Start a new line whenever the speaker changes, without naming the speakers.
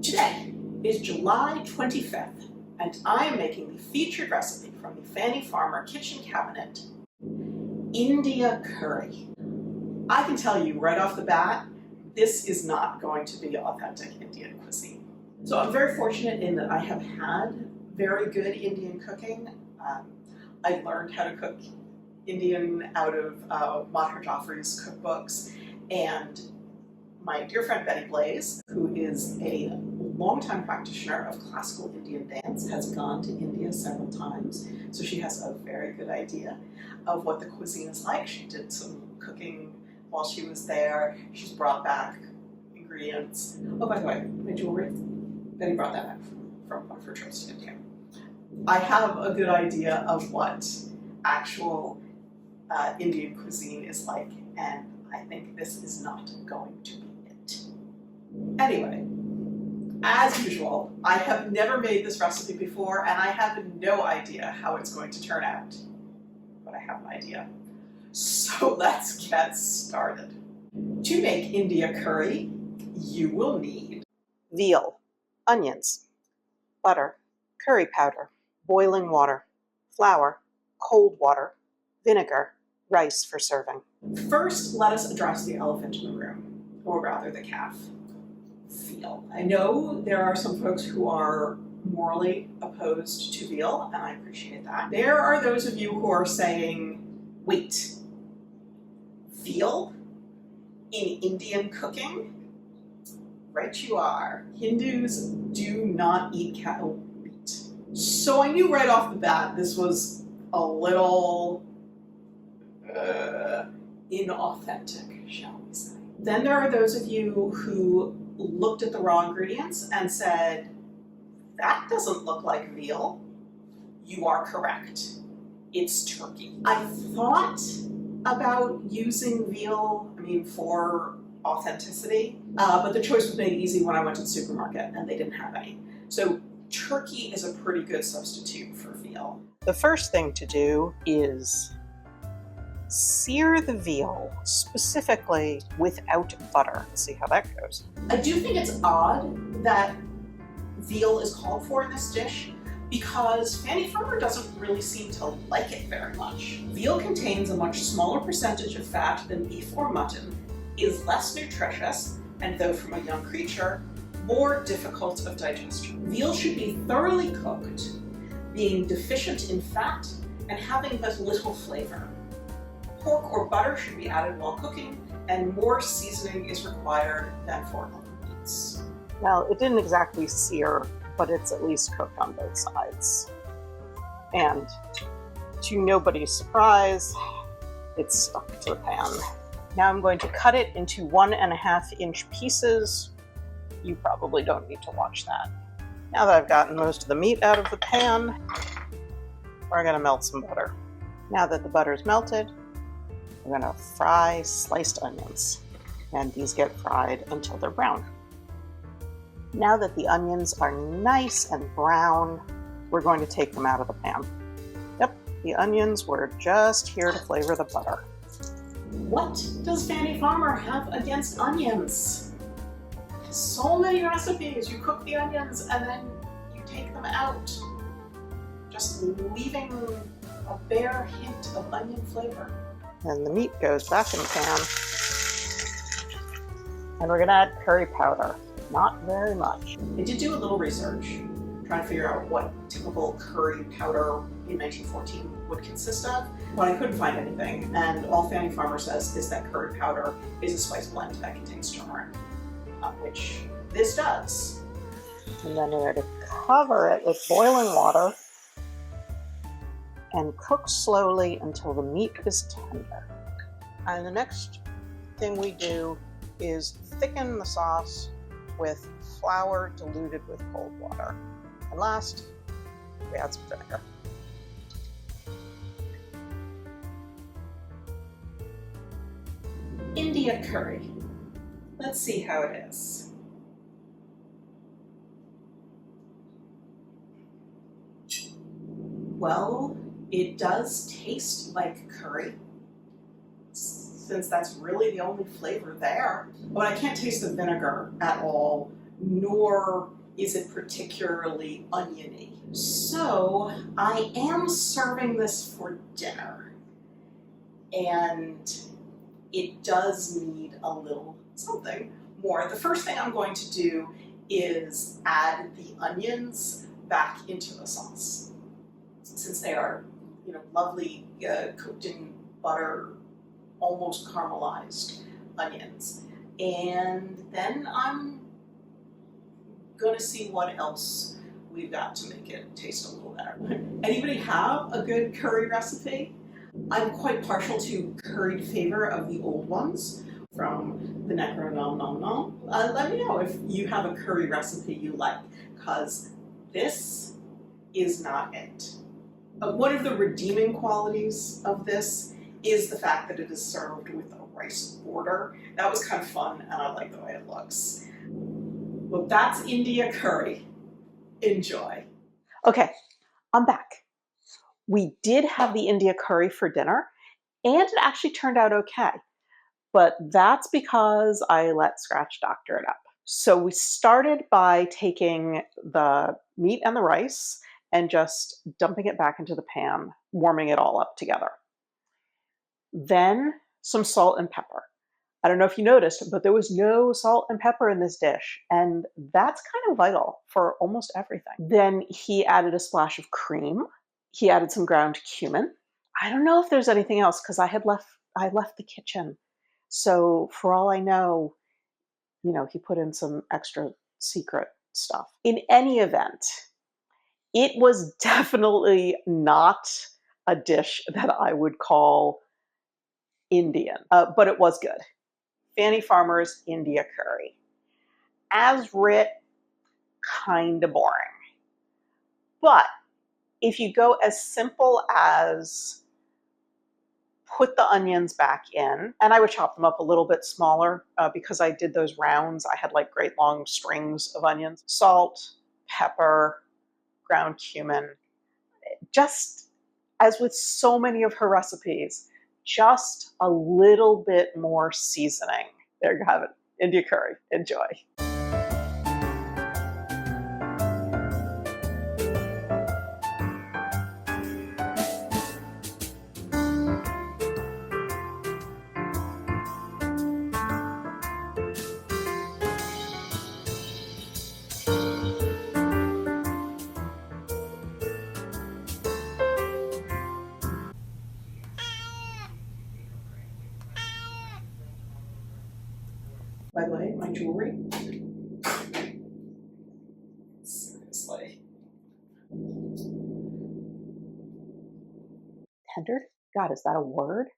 Today is July 25th, and I am making the featured recipe from the Fannie Farmer Kitchen Cabinet, India curry. I can tell you right off the bat, this is not going to be authentic Indian cuisine. So I'm very fortunate in that I have had very good Indian cooking. I learned how to cook Indian out of Madhur Jaffrey's cookbooks, and my dear friend Betty Blaze, who is a longtime practitioner of classical Indian dance, has gone to India several times, so she has a very good idea of what the cuisine is like. She did some cooking while she was there. She's brought back ingredients. Oh, by the way, my jewelry, Betty brought that back from one of her trips to India. I have a good idea of what actual Indian cuisine is like, and I think this is not going to be it. Anyway, as usual, I have never made this recipe before, and I have no idea how it's going to turn out, but I have an idea. So let's get started. To make India curry, you will need veal, onions, butter, curry powder, boiling water, flour, cold water, vinegar, rice for serving. First, let us address the elephant in the room, or rather the calf. Veal. I know there are some folks who are morally opposed to veal, and I appreciate that. There are those of you who are saying, wait, veal in Indian cooking? Right you are. Hindus do not eat cattle meat. So I knew right off the bat this was a little inauthentic, shall we say. Then there are those of you who looked at the raw ingredients and said, that doesn't look like veal. You are correct. It's turkey. I thought about using veal, for authenticity, but the choice was made easy when I went to the supermarket and they didn't have any. So turkey is a pretty good substitute for veal. The first thing to do is sear the veal, specifically without butter. Let's see how that goes. I do think it's odd that veal is called for in this dish because Fannie Farmer doesn't really seem to like it very much. Veal contains a much smaller percentage of fat than beef or mutton, is less nutritious, and though from a young creature, more difficult of digestion. Veal should be thoroughly cooked, being deficient in fat and having but little flavor. Pork or butter should be added while cooking, and more seasoning is required than for other meats. Well, it didn't exactly sear, but it's at least cooked on both sides. And to nobody's surprise, it's stuck to the pan. Now I'm going to cut it into 1.5-inch pieces. You probably don't need to watch that. Now that I've gotten most of the meat out of the pan, we're going to melt some butter. Now that the butter's melted, we're going to fry sliced onions, and these get fried until they're brown. Now that the onions are nice and brown, we're going to take them out of the pan. Yep, the onions were just here to flavor the butter. What does Fannie Farmer have against onions? So many recipes, you cook the onions and then you take them out, just leaving a bare hint of onion flavor. And the meat goes back in the pan. And we're gonna add curry powder. Not very much. I did do a little research, trying to figure out what typical curry powder in 1914 would consist of, but I couldn't find anything. And all Fannie Farmer says is that curry powder is a spice blend that contains turmeric, which this does. And then we're going to cover it with boiling water and cook slowly until the meat is tender. And the next thing we do is thicken the sauce with flour diluted with cold water. And last, we add some vinegar. India curry. Let's see how it is. Well, it does taste like curry, since that's really the only flavor there. But I can't taste the vinegar at all. nor is it particularly oniony. So I am serving this for dinner, and it does need a little something more. The first thing I'm going to do is add the onions back into the sauce, since they are, lovely, cooked in butter, almost caramelized onions. And then I'm gonna see what else we've got to make it taste a little better. Anybody have a good curry recipe? I'm quite partial to curried favor of the old ones from the Necro Nom Nom Nom. Let me know if you have a curry recipe you like, because this is not it. One of the redeeming qualities of this is the fact that it is served with a rice border. That was kind of fun, and I like the way it looks. Well, that's India curry. Enjoy. Okay, I'm back. We did have the India curry for dinner, and it actually turned out okay. But that's because I let Scratch doctor it up. So we started by taking the meat and the rice and just dumping it back into the pan, warming it all up together. Then some salt and pepper. I don't know if you noticed, but there was no salt and pepper in this dish, and that's kind of vital for almost everything. Then he added a splash of cream. He added some ground cumin. I don't know if there's anything else, because I left the kitchen. So for all I know, he put in some extra secret stuff. In any event, it was definitely not a dish that I would call Indian, but it was good. Fannie Farmer's India curry. As writ, kind of boring. But if you go as simple as put the onions back in, and I would chop them up a little bit smaller because I did those rounds. I had like great long strings of onions. Salt, pepper, ground cumin. Just as with so many of her recipes, just a little bit more seasoning. There you have it, India curry. Enjoy. By the way, my jewelry. Seriously. Tendered? God, is that a word?